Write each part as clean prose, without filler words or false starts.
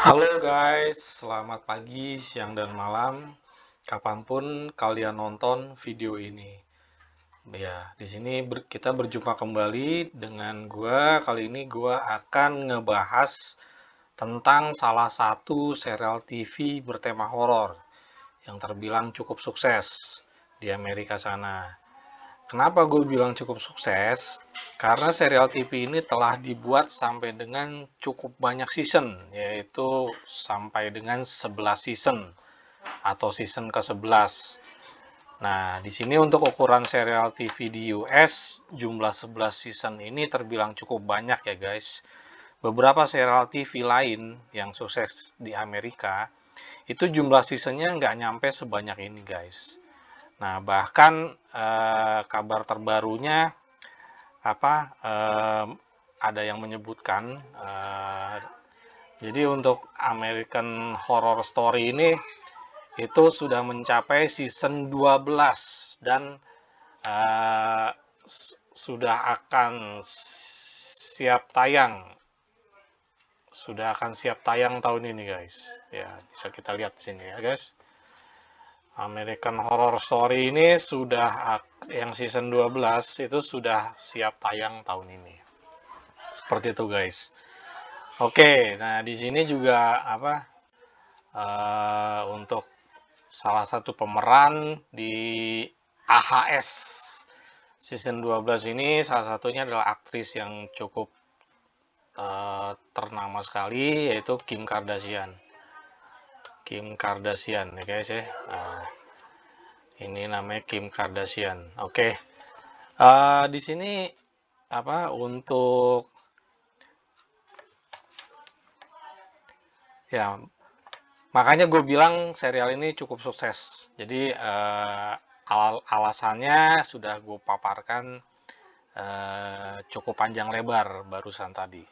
Halo guys, selamat pagi, siang, dan malam. Kapanpun kalian nonton video ini. Ya, di sini kita berjumpa kembali dengan gua. Kali ini gua akan ngebahas tentang salah satu serial TV bertema horor yang terbilang cukup sukses di Amerika sana. Kenapa gue bilang cukup sukses? Karena serial TV ini telah dibuat sampai dengan cukup banyak season, yaitu sampai dengan 11 season atau season ke-11. Nah, di sini untuk ukuran serial TV di US, jumlah 11 season ini terbilang cukup banyak ya guys. Beberapa serial TV lain yang sukses di Amerika, itu jumlah seasonnya nggak nyampe sebanyak ini guys. Nah, bahkan kabar terbarunya ada yang menyebutkan jadi untuk American Horror Story ini itu sudah mencapai season 12 dan sudah akan siap tayang tahun ini guys. Ya, bisa kita lihat di sini ya guys. American Horror Story ini sudah yang season 12 itu sudah siap tayang tahun ini. Seperti itu guys. Oke, nah di sini juga untuk salah satu pemeran di AHS season 12 ini salah satunya adalah aktris yang cukup ternama sekali, yaitu Kim Kardashian. Kim Kardashian ya guys ya. Ini namanya Kim Kardashian. Oke. Di sini untuk ya, makanya gue bilang serial ini cukup sukses. Jadi alasannya sudah gue paparkan cukup panjang lebar barusan tadi.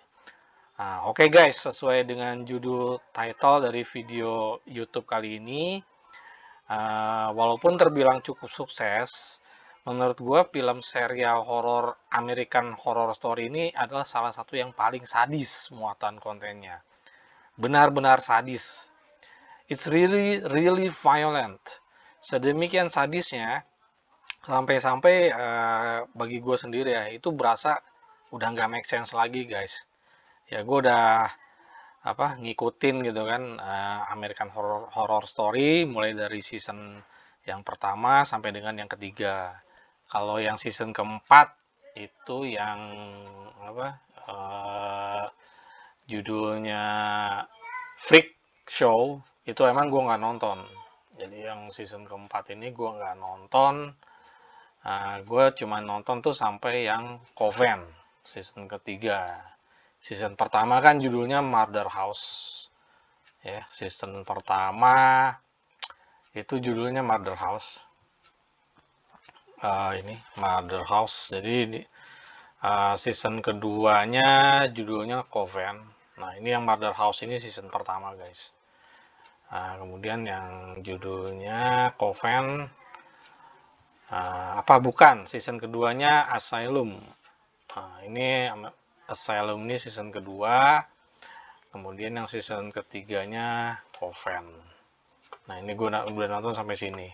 Nah, oke guys, sesuai dengan judul title dari video YouTube kali ini, walaupun terbilang cukup sukses, menurut gue film serial horor American Horror Story ini adalah salah satu yang paling sadis muatan kontennya. Benar-benar sadis. It's really violent. Sedemikian sadisnya sampai-sampai bagi gue sendiri ya, itu berasa udah nggak make sense lagi guys. Ya gue udah ngikutin gitu kan American Horror Story mulai dari season yang pertama sampai dengan yang ketiga. Kalau yang season keempat itu yang judulnya Freak Show, itu emang gue nggak nonton. Jadi yang season keempat ini gue nggak nonton. Gue cuma nonton tuh sampai yang Coven season ketiga. Season pertama kan judulnya Murder House. Ya, season pertama itu judulnya Murder House. Ini Murder House. Jadi season keduanya judulnya Coven. Nah, ini yang Murder House ini season pertama, guys. Kemudian yang judulnya Coven, bukan, season keduanya Asylum. Ini Asylum ini season kedua. Kemudian yang season ketiganya Coven. Nah, ini gue udah nonton sampai sini.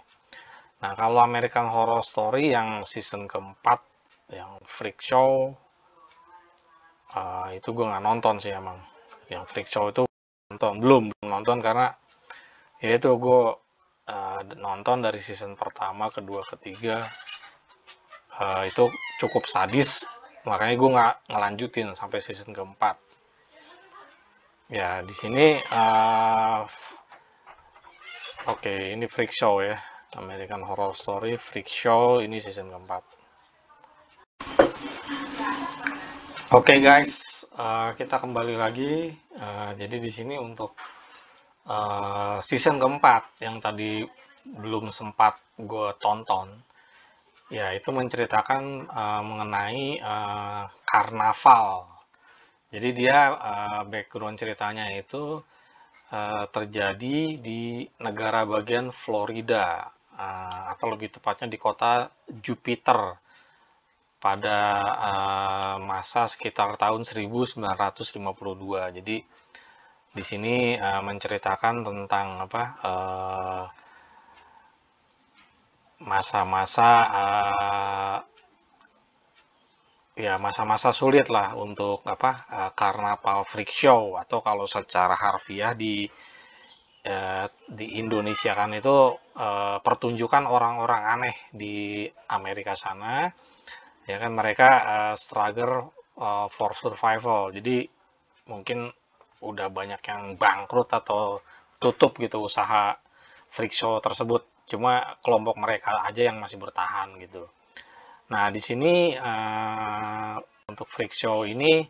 Nah, kalau American Horror Story yang season keempat, yang Freak Show, itu gue nggak nonton sih emang. Yang Freak Show itu belum nonton karena ya itu gue nonton dari season pertama, kedua, ketiga, itu cukup sadis, makanya gue nggak ngelanjutin sampai season keempat. Ya di sini oke, ini Freak Show ya, American Horror Story Freak Show, ini season keempat. Oke guys, kita kembali lagi. Jadi di sini untuk season keempat yang tadi belum sempat gue tonton, ya itu menceritakan mengenai karnaval. Jadi dia background ceritanya itu terjadi di negara bagian Florida, atau lebih tepatnya di kota Jupiter pada masa sekitar tahun 1952. Jadi Di sini menceritakan tentang apa masa-masa ya masa-masa sulit lah untuk apa Carnaval Freak Show, atau kalau secara harfiah di Indonesia kan itu pertunjukan orang-orang aneh di Amerika sana, ya kan. Mereka struggle for survival, jadi mungkin udah banyak yang bangkrut atau tutup gitu usaha freak show tersebut, cuma kelompok mereka aja yang masih bertahan gitu. Nah, di sini untuk freak show ini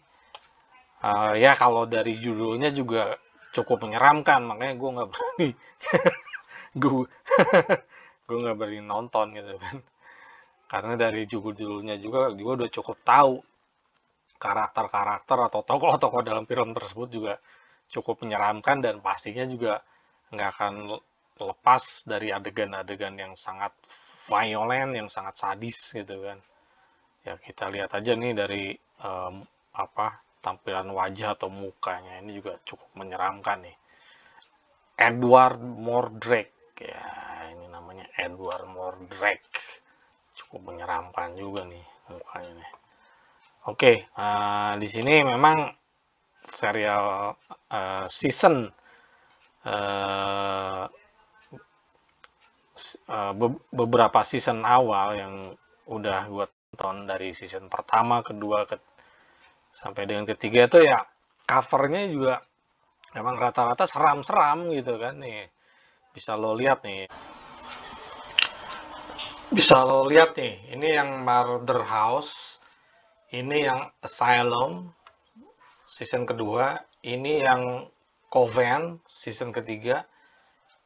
ya kalau dari judulnya juga cukup menyeramkan, makanya gue nggak berani gue gue nggak berani nonton gitu kan, karena dari judulnya juga gue udah cukup tahu karakter-karakter atau tokoh-tokoh dalam film tersebut juga cukup menyeramkan, dan pastinya juga nggak akan lepas dari adegan-adegan yang sangat violent, yang sangat sadis gitu kan. Ya kita lihat aja nih dari apa tampilan wajah atau mukanya ini juga cukup menyeramkan nih. Edward Mordrake, ya ini namanya Edward Mordrake, cukup menyeramkan juga nih mukanya nih. Oke, di sini memang serial season beberapa season awal yang udah gue tonton dari season pertama, kedua, sampai dengan ketiga itu ya covernya juga memang rata-rata seram-seram gitu kan nih. Bisa lo lihat nih. Bisa lo lihat nih, ini yang Murder House, ini yang Asylum season kedua, ini yang Coven season ketiga,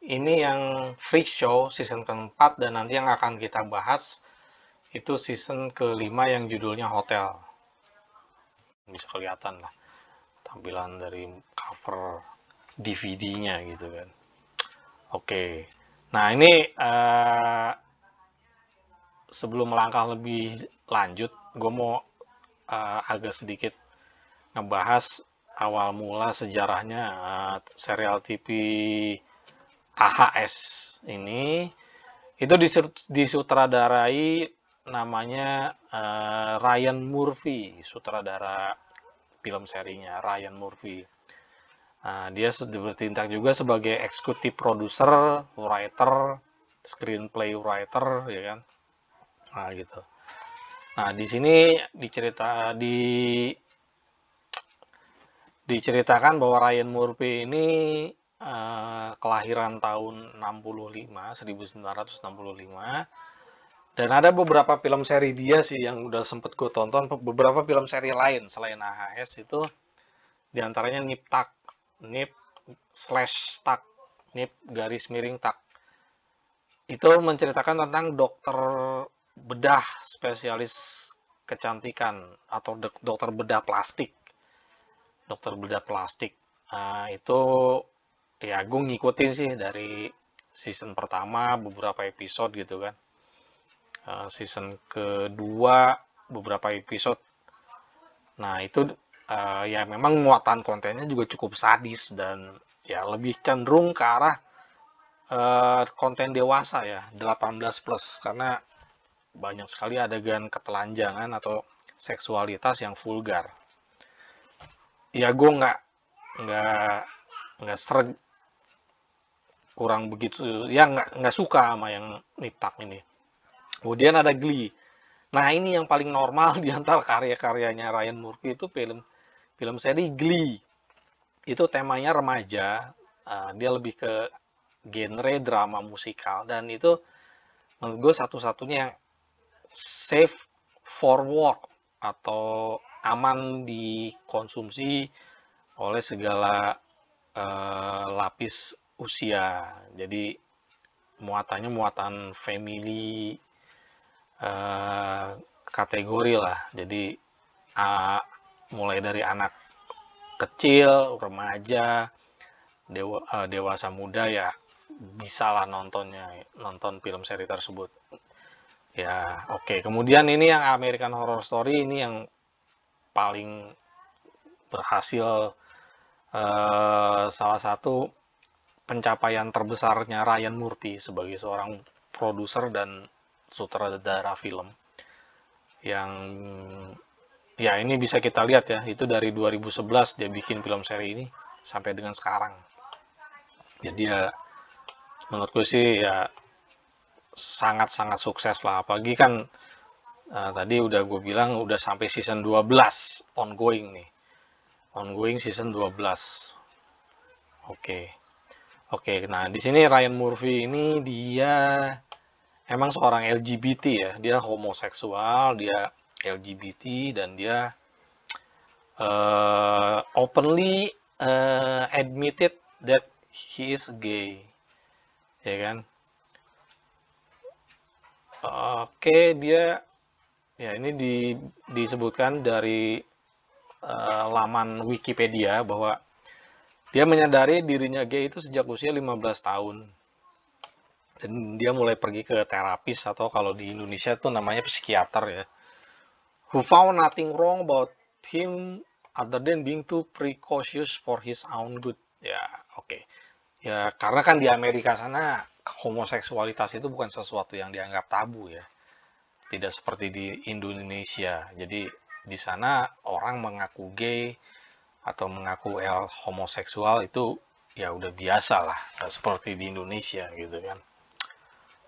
ini yang Freak Show season keempat, dan nanti yang akan kita bahas itu season kelima yang judulnya Hotel. Bisa kelihatan lah tampilan dari cover DVD-nya gitu kan. Oke, nah ini sebelum melangkah lebih lanjut, gue mau agak sedikit ngebahas awal mula sejarahnya serial TV AHS ini. Itu disutradarai namanya Ryan Murphy, sutradara film serinya Ryan Murphy. Dia bertindak juga sebagai eksekutif produser, writer, screenplay writer, ya kan. Nah, gitu. Nah, di sini diceritakan bahwa Ryan Murphy ini kelahiran tahun 1965, dan ada beberapa film seri dia sih yang udah sempet gue tonton. Beberapa film seri lain selain AHS itu diantaranya Nip Tuck, Nip slash Tuck, Nip garis miring Tuck. Itu menceritakan tentang dokter bedah spesialis kecantikan atau dokter bedah plastik. Dokter bedah plastik. Itu ya gue ngikutin sih dari season pertama beberapa episode gitu kan. Season kedua beberapa episode. Nah itu ya memang muatan kontennya juga cukup sadis, dan ya lebih cenderung ke arah konten dewasa ya, 18 plus, karena banyak sekali adegan ketelanjangan atau seksualitas yang vulgar. Ya gue nggak seret, kurang begitu ya, nggak suka sama yang Niptak ini. Kemudian ada Glee. Nah ini yang paling normal di antara karya-karyanya Ryan Murphy itu film seri Glee. Itu temanya remaja, dia lebih ke genre drama musikal, dan itu menurut gue satu-satunya yang safe for work atau aman dikonsumsi oleh segala lapis usia. Jadi muatannya muatan family kategori lah. Jadi mulai dari anak kecil, remaja, dewasa muda ya bisa lah nonton film seri tersebut. Ya, oke. Kemudian ini yang American Horror Story, ini yang paling berhasil salah satu pencapaian terbesarnya Ryan Murphy sebagai seorang produser dan sutradara film. Yang ya ini bisa kita lihat ya, itu dari 2011 dia bikin film seri ini sampai dengan sekarang. Jadi ya menurutku sih ya sangat-sangat sukses lah. Apalagi kan tadi udah gue bilang udah sampai season 12 ongoing nih. Ongoing season 12. Oke. Oke, nah di sini Ryan Murphy ini dia emang seorang LGBT ya. Dia homoseksual, dia LGBT dan dia openly admitted that he is gay. Ya kan? Oke, dia ya ini disebutkan dari laman Wikipedia bahwa dia menyadari dirinya gay itu sejak usia 15 tahun. Dan dia mulai pergi ke terapis atau kalau di Indonesia itu namanya psikiater ya. Who found nothing wrong about him other than being too precocious for his own good. Ya, oke. Ya, karena kan di Amerika sana homoseksualitas itu bukan sesuatu yang dianggap tabu ya. Tidak seperti di Indonesia. Jadi di sana orang mengaku gay atau mengaku homoseksual itu ya udah biasa lah, seperti di Indonesia gitu kan.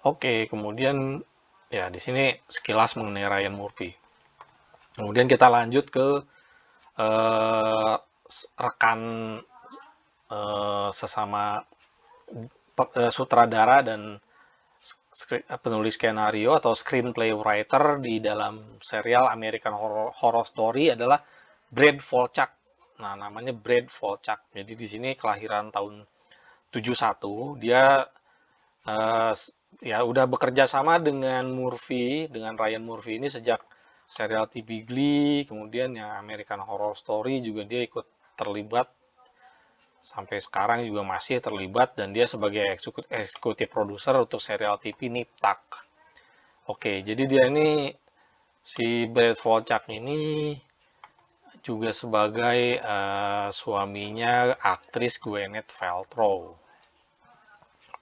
Oke, kemudian ya di sini sekilas mengenai Ryan Murphy. Kemudian kita lanjut ke rekan sesama sutradara dan penulis skenario atau screenplay writer di dalam serial American Horror Story adalah Brad Falchuk. Nah, namanya Brad Falchuk. Jadi di sini kelahiran tahun 71. Dia ya udah bekerja sama dengan Ryan Murphy ini sejak serial TV Glee, kemudian yang American Horror Story juga dia ikut terlibat. Sampai sekarang juga masih terlibat dan dia sebagai eksekutif produser untuk serial TV Niptak. Oke, jadi dia ini si Brad Falchuk ini juga sebagai suaminya aktris Gwyneth Paltrow.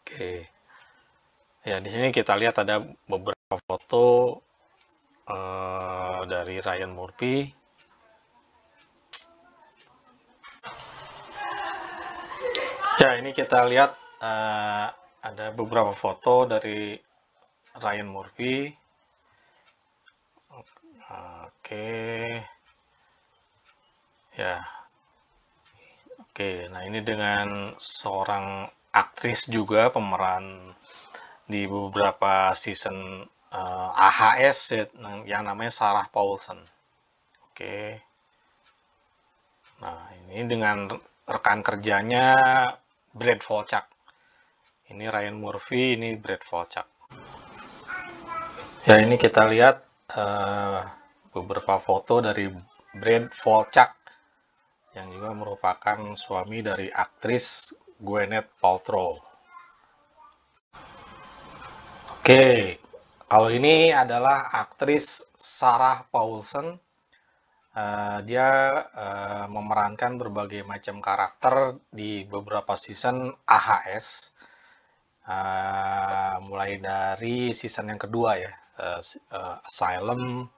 Oke. Ya, di sini kita lihat ada beberapa foto dari Ryan Murphy. Ya, ini kita lihat ada beberapa foto dari Ryan Murphy. Oke. Ya. Oke, nah ini dengan seorang aktris juga pemeran di beberapa season AHS yang namanya Sarah Paulson. Oke. Nah, ini dengan rekan kerjanya Brad Falchuk. Ini Ryan Murphy, ini Brad Falchuk. Ya, ini kita lihat beberapa foto dari Brad Falchuk yang juga merupakan suami dari aktris Gwyneth Paltrow. Oke, kalau ini adalah aktris Sarah Paulson. Dia memerankan berbagai macam karakter di beberapa season AHS. Mulai dari season yang kedua ya, Asylum,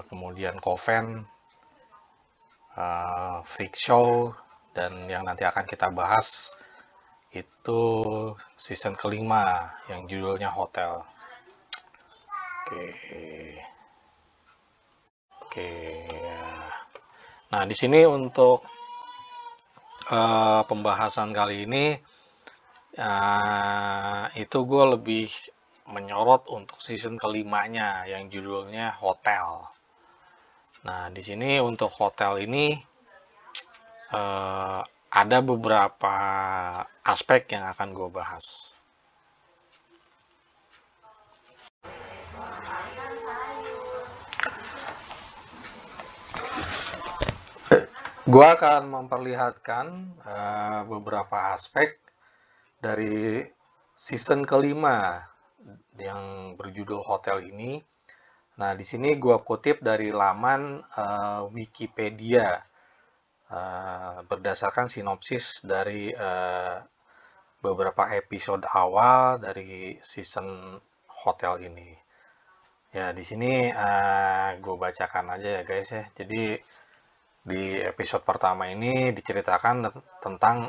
kemudian Coven, Freak Show, dan yang nanti akan kita bahas itu season kelima yang judulnya Hotel. Oke. Nah, di sini untuk pembahasan kali ini itu gue lebih menyorot untuk season kelimanya yang judulnya Hotel. Nah, di sini untuk Hotel ini ada beberapa aspek yang akan gue bahas. Gue akan memperlihatkan beberapa aspek dari season kelima yang berjudul Hotel ini. Nah, di sini gue kutip dari laman Wikipedia. berdasarkan sinopsis dari beberapa episode awal dari season hotel ini. Ya, di sini gue bacakan aja ya guys ya. Jadi di episode pertama ini diceritakan tentang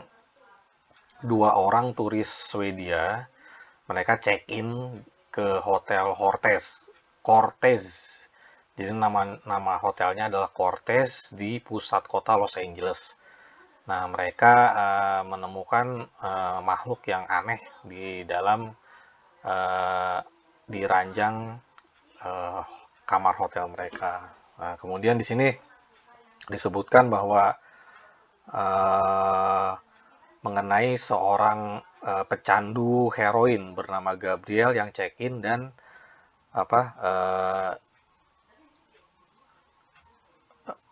dua orang turis Swedia. Mereka check-in ke hotel Cortez. Jadi nama hotelnya adalah Cortez di pusat kota Los Angeles. Nah, mereka menemukan makhluk yang aneh di dalam di ranjang kamar hotel mereka. Nah, kemudian di sini disebutkan bahwa mengenai seorang pecandu heroin bernama Gabriel yang check-in dan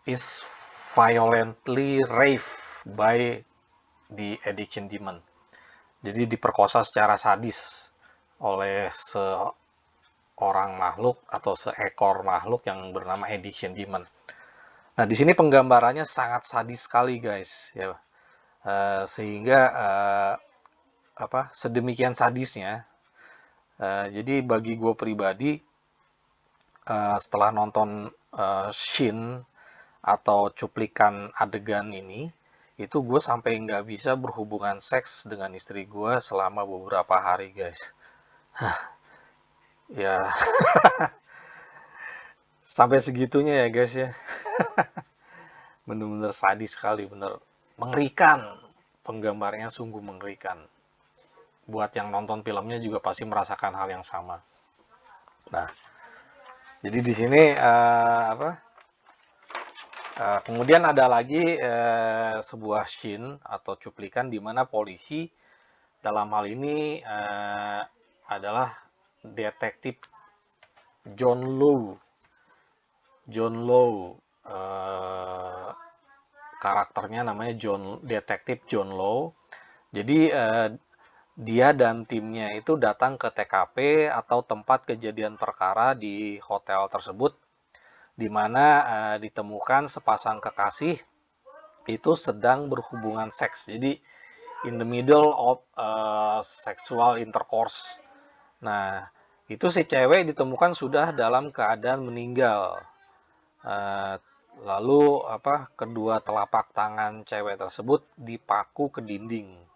is violently raped by the addiction demon. Jadi diperkosa secara sadis oleh seorang makhluk atau seekor makhluk yang bernama addiction demon. Nah, di sini penggambarannya sangat sadis sekali, guys, ya. Sehingga sedemikian sadisnya. Jadi bagi gue pribadi, setelah nonton scene atau cuplikan adegan ini, itu gue sampai nggak bisa berhubungan seks dengan istri gue selama beberapa hari, guys. Ya, sampai segitunya ya guys ya. Bener-bener sadis sekali, bener mengerikan. Penggambarnya sungguh mengerikan. Buat yang nonton filmnya juga pasti merasakan hal yang sama. Nah, jadi di sini kemudian ada lagi sebuah scene atau cuplikan di mana polisi dalam hal ini adalah detektif John Lowe. Karakternya namanya detektif John Lowe. Jadi dia dan timnya itu datang ke TKP atau tempat kejadian perkara di hotel tersebut, di mana ditemukan sepasang kekasih itu sedang berhubungan seks. Jadi in the middle of sexual intercourse. Nah, itu si cewek ditemukan sudah dalam keadaan meninggal. Lalu kedua telapak tangan cewek tersebut dipaku ke dinding.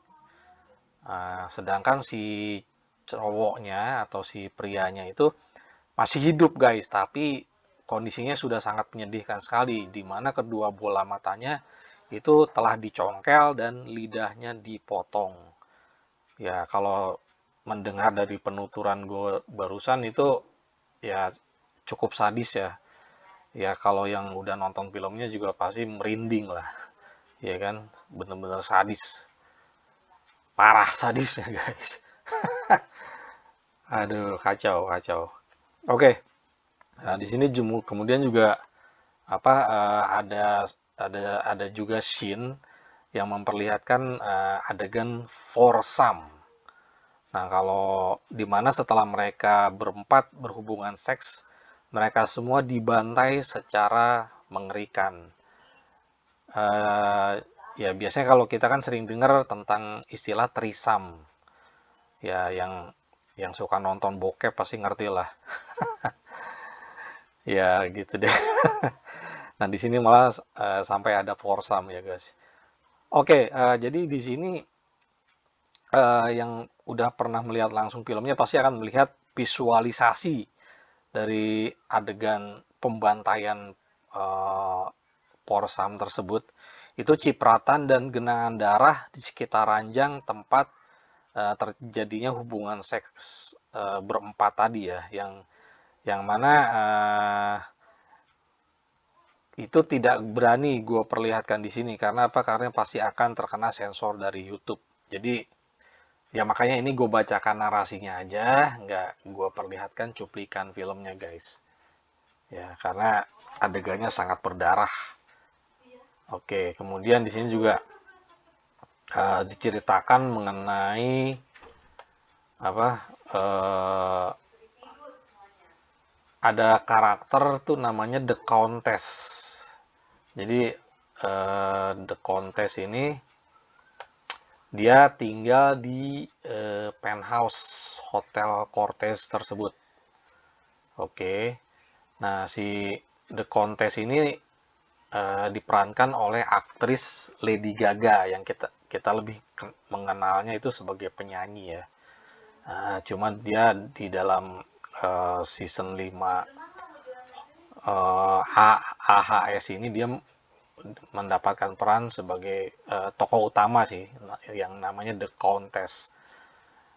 Sedangkan si cowoknya atau si prianya itu masih hidup, guys, tapi kondisinya sudah sangat menyedihkan sekali, di mana kedua bola matanya itu telah dicongkel dan lidahnya dipotong. Ya, kalau mendengar dari penuturan gue barusan itu ya cukup sadis ya. Ya, kalau yang udah nonton filmnya juga pasti merinding lah. Ya kan, bener-bener sadis. Parah sadisnya, guys. Aduh, kacau. Oke. Nah, di sini kemudian juga ada juga scene yang memperlihatkan adegan foursome. Nah, kalau dimana setelah mereka berempat berhubungan seks, mereka semua dibantai secara mengerikan. Ya, biasanya kalau kita kan sering dengar tentang istilah threesome. Ya, yang suka nonton bokep pasti ngerti lah. Ya, gitu deh. Nah, di sini malah sampai ada foursome ya, guys. Oke, jadi di sini yang udah pernah melihat langsung filmnya pasti akan melihat visualisasi dari adegan pembantaian foursome tersebut. Itu cipratan dan genangan darah di sekitar ranjang tempat terjadinya hubungan seks berempat tadi ya, yang mana itu tidak berani gue perlihatkan di sini karena karena pasti akan terkena sensor dari YouTube. Jadi ya makanya ini gue bacakan narasinya aja, nggak gue perlihatkan cuplikan filmnya, guys. Ya, karena adegannya sangat berdarah. Oke, kemudian di sini juga diceritakan mengenai ada karakter tuh namanya The Countess. Jadi The Countess ini dia tinggal di penthouse Hotel Cortez tersebut. Oke. Nah, si The Countess ini diperankan oleh aktris Lady Gaga yang kita lebih mengenalnya itu sebagai penyanyi ya. Cuma dia di dalam season 5 AHS ini dia mendapatkan peran sebagai tokoh utama sih, yang namanya The Countess.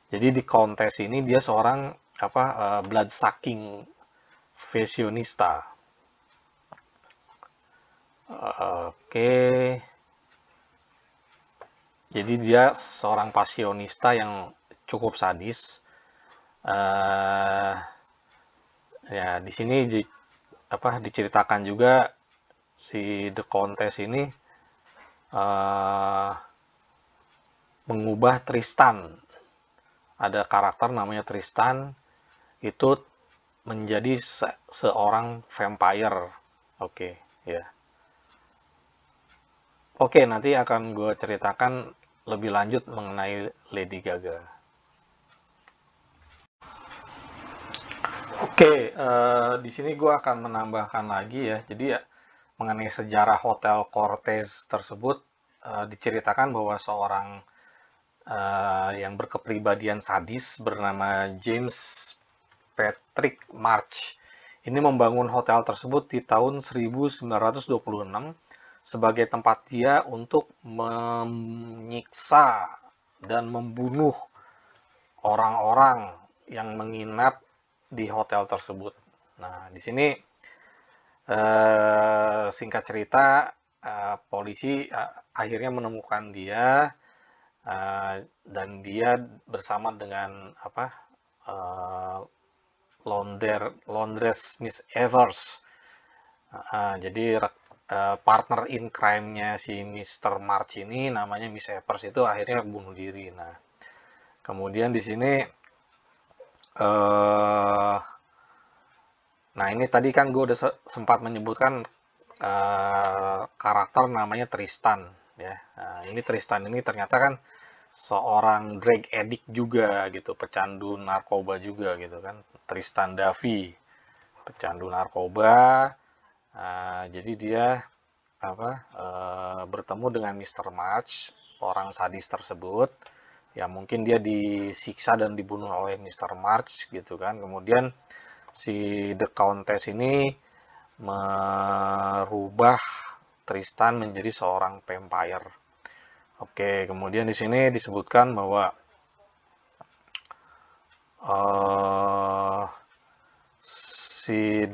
Jadi di Countess ini dia seorang blood sucking fashionista. Oke. Jadi dia seorang pasionista yang cukup sadis. Ya di sini diceritakan juga si The Countess ini mengubah Tristan. Ada karakter namanya Tristan itu menjadi seorang vampire. Oke, ya. Oke, nanti akan gue ceritakan lebih lanjut mengenai Lady Gaga. Oke, di sini gue akan menambahkan lagi ya. Jadi ya, mengenai sejarah Hotel Cortez tersebut, diceritakan bahwa seorang yang berkepribadian sadis bernama James Patrick March ini membangun hotel tersebut di tahun 1926 sebagai tempat dia untuk menyiksa dan membunuh orang-orang yang menginap di hotel tersebut. Nah, di sini singkat cerita, polisi akhirnya menemukan dia dan dia bersama dengan laundress Miss Evers. Jadi partner in crime-nya si Mr. March ini namanya Miss Evers itu akhirnya bunuh diri. Nah, kemudian di sini nah ini tadi kan gue udah sempat menyebutkan karakter namanya Tristan ya. Nah, ini Tristan ini ternyata kan seorang drug addict juga gitu, pecandu narkoba juga gitu kan. Tristan Davy, pecandu narkoba. Jadi dia bertemu dengan Mr. March, orang sadis tersebut. Ya mungkin dia disiksa dan dibunuh oleh Mr. March gitu kan. Kemudian si The Countess ini merubah Tristan menjadi seorang vampire. Oke, kemudian di sini disebutkan bahwa si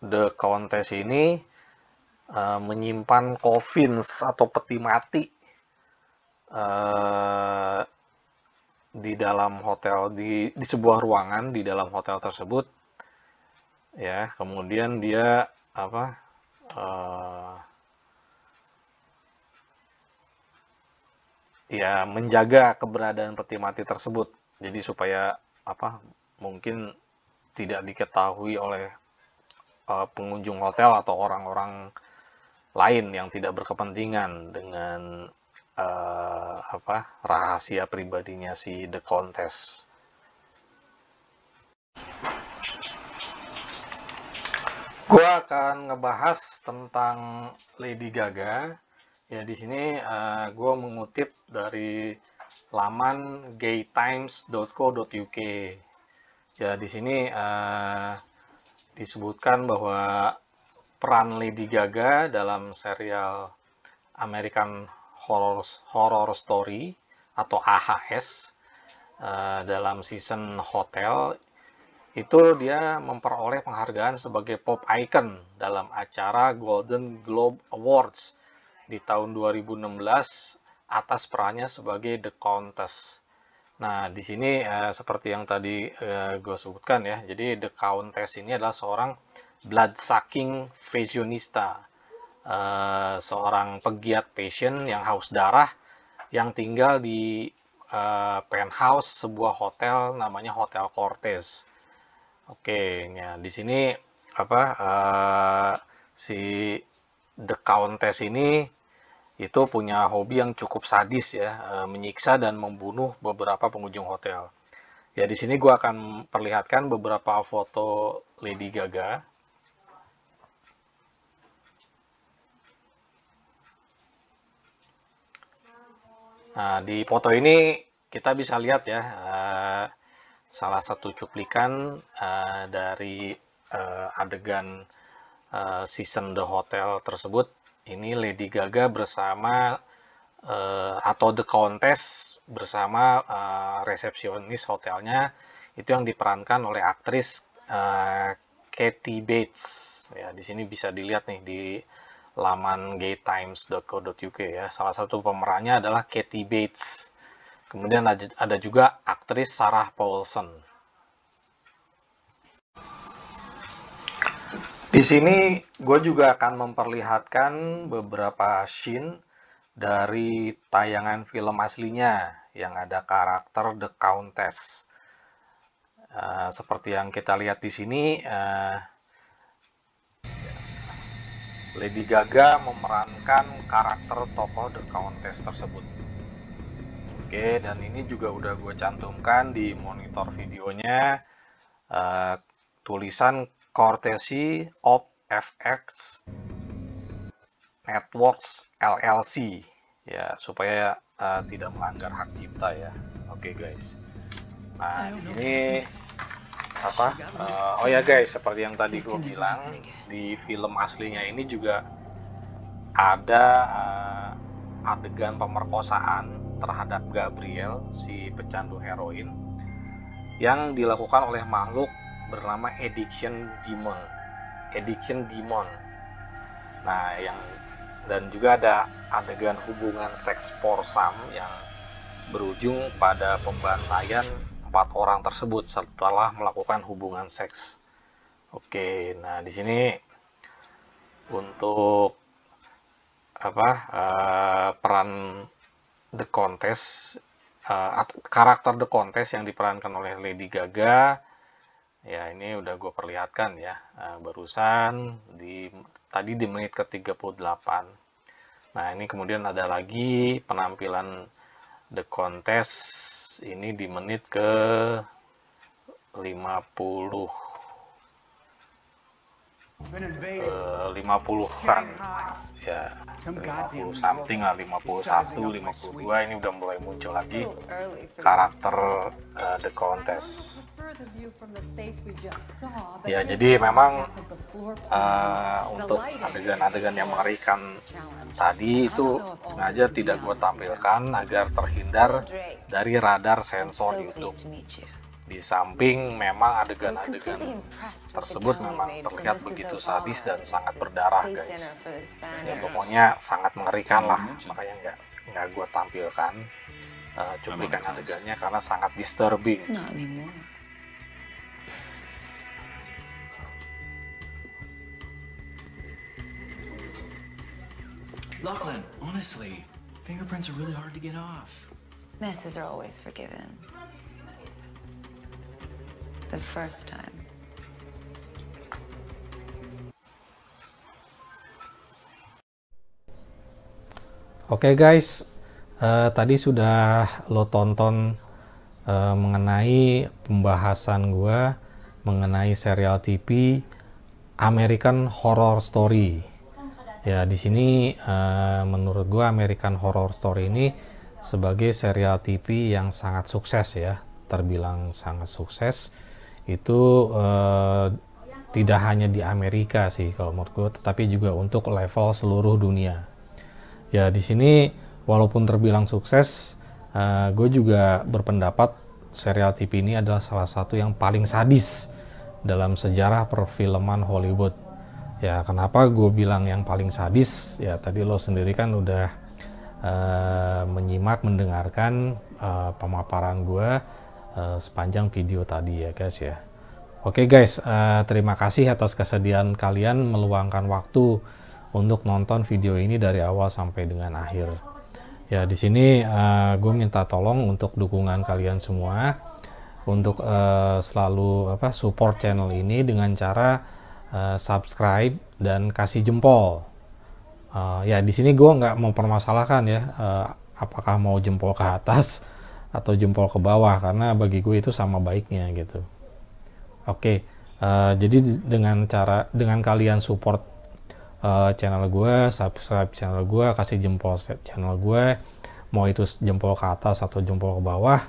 The Countess ini menyimpan coffins atau peti mati di dalam hotel, di sebuah ruangan di dalam hotel tersebut ya. Kemudian dia ya menjaga keberadaan peti mati tersebut, jadi supaya mungkin tidak diketahui oleh pengunjung hotel atau orang-orang lain yang tidak berkepentingan dengan rahasia pribadinya si The Countess. Gua akan ngebahas tentang Lady Gaga. Ya di sini gue mengutip dari laman gaytimes.co.uk. Ya di sini disebutkan bahwa peran Lady Gaga dalam serial American Horror Story atau AHS dalam season Hotel itu dia memperoleh penghargaan sebagai pop icon dalam acara Golden Globe Awards di tahun 2016 atas perannya sebagai The Countess. Nah, di sini seperti yang tadi gue sebutkan ya, jadi The Countess ini adalah seorang blood-sucking fashionista, seorang pegiat fashion yang haus darah yang tinggal di penthouse sebuah hotel namanya Hotel Cortez. Oke, ya di sini si The Countess ini itu punya hobi yang cukup sadis ya, menyiksa dan membunuh beberapa pengunjung hotel. Ya, di sini gue akan perlihatkan beberapa foto Lady Gaga. Nah, di foto ini kita bisa lihat ya, salah satu cuplikan dari adegan season The Hotel tersebut. Ini Lady Gaga bersama atau The Countess bersama resepsionis hotelnya, itu yang diperankan oleh aktris Kathy Bates. Ya, di sini bisa dilihat nih di laman gaytimes.co.uk ya. Salah satu pemerannya adalah Kathy Bates. Kemudian ada juga aktris Sarah Paulson. Di sini gue juga akan memperlihatkan beberapa scene dari tayangan film aslinya yang ada karakter The Countess. Seperti yang kita lihat di sini, Lady Gaga memerankan karakter tokoh The Countess tersebut. Oke, dan ini juga udah gue cantumkan di monitor videonya, tulisan courtesy of FX Networks LLC ya, supaya tidak melanggar hak cipta ya. Oke guys. Nah, di sini apa? Oh ya guys, seperti yang tadi gue bilang, di film aslinya ini juga ada adegan pemerkosaan terhadap Gabriel, si pecandu heroin, yang dilakukan oleh makhluk bernama Addiction Demon. Nah, dan juga ada adegan hubungan seks foursome yang berujung pada pembantaian 4 orang tersebut setelah melakukan hubungan seks. Oke, nah di sini untuk peran The Countess, karakter The Countess yang diperankan oleh Lady Gaga. Ya, ini udah gue perlihatkan ya, barusan tadi di menit ke-38. Nah, ini kemudian ada lagi penampilan The Countess ini di menit ke-50-an ya, 50 something lah, 51, 52, ini udah mulai muncul lagi karakter The Countess. Ya, jadi memang untuk adegan-adegan yang mengerikan tadi itu sengaja tidak gue tampilkan agar terhindar dari radar sensor YouTube. Di samping memang adegan-adegan tersebut memang terlihat begitu sadis dan sangat berdarah guys. Ya, pokoknya sangat mengerikan lah, makanya nggak gue tampilkan cuplikan adegannya karena sangat disturbing. Lachlan, honestly, fingerprints are really hard to get off. Messes are always forgiven. The first time. Oke guys, tadi sudah lo tonton mengenai pembahasan gue mengenai serial TV American Horror Story. Ya, di sini menurut gue American Horror Story ini sebagai serial TV yang sangat sukses ya, terbilang sangat sukses. Itu tidak hanya di Amerika sih kalau menurut gue, tetapi juga untuk level seluruh dunia. Ya, di sini walaupun terbilang sukses, gue juga berpendapat serial TV ini adalah salah satu yang paling sadis dalam sejarah perfilman Hollywood. Ya, kenapa gue bilang yang paling sadis? Ya, tadi lo sendiri kan udah mendengarkan pemaparan gue sepanjang video tadi ya guys ya. Oke guys, terima kasih atas kesediaan kalian meluangkan waktu untuk nonton video ini dari awal sampai dengan akhir. Ya, di sini gue minta tolong untuk dukungan kalian semua untuk selalu support channel ini dengan cara subscribe dan kasih jempol. Ya di sini gue nggak mempermasalahkan ya apakah mau jempol ke atas atau jempol ke bawah, karena bagi gue itu sama baiknya gitu. Oke, jadi dengan kalian support channel gue, subscribe channel gue, kasih jempol channel gue, mau itu jempol ke atas atau jempol ke bawah,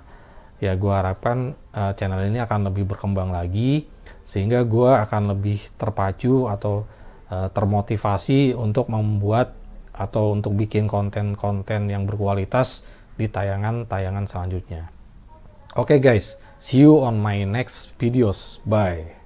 ya gue harapkan channel ini akan lebih berkembang lagi, sehingga gue akan lebih terpacu atau termotivasi untuk membuat atau untuk bikin konten-konten yang berkualitas di tayangan-tayangan selanjutnya. Oke guys, see you on my next videos. Bye.